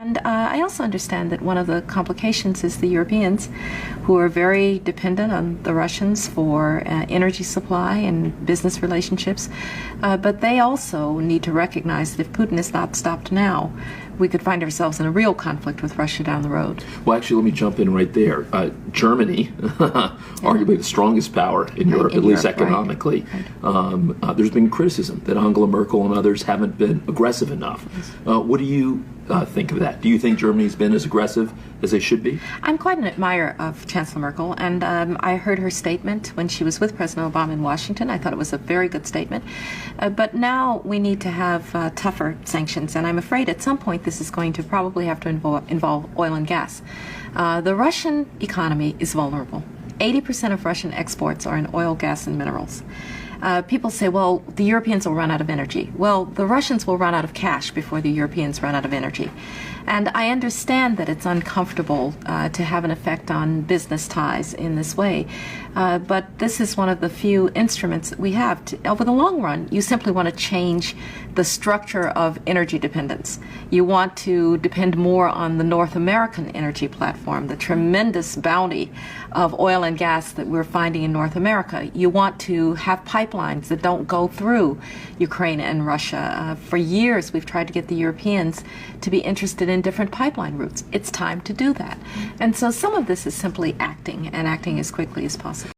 And I also understand that one of the complications is the Europeans, who are very dependent on the Russians for energy supply and business relationships, but they also need to recognize that if Putin is not stopped now, we could find ourselves in a real conflict with Russia down the road. Well, actually, let me jump in right there. Germany, arguably the strongest power in Europe, at least economically. Right. There's been criticism that Angela Merkel and others haven't been aggressive enough. What do you think of that? Do you think Germany's been as aggressive as they should be? I'm quite an admirer of Chancellor Merkel, and I heard her statement when she was with President Obama in Washington. I thought it was a very good statement. But now we need to have tougher sanctions, and I'm afraid at some point this is going to probably have to involve oil and gas. The Russian economy is vulnerable. 80% of Russian exports are in oil, gas, and minerals. People say, well, the Europeans will run out of energy. Well, the Russians will run out of cash before the Europeans run out of energy. And I understand that it's uncomfortable to have an effect on business ties in this way. But this is one of the few instruments that we have. Over the long run, you simply want to change the structure of energy dependence. You want to depend more on the North American energy platform, the tremendous bounty of oil and gas that we're finding in North America. You want to have pipelines that don't go through Ukraine and Russia. For years, we've tried to get the Europeans to be interested in different pipeline routes. It's time to do that. And so some of this is simply acting, and acting as quickly as possible.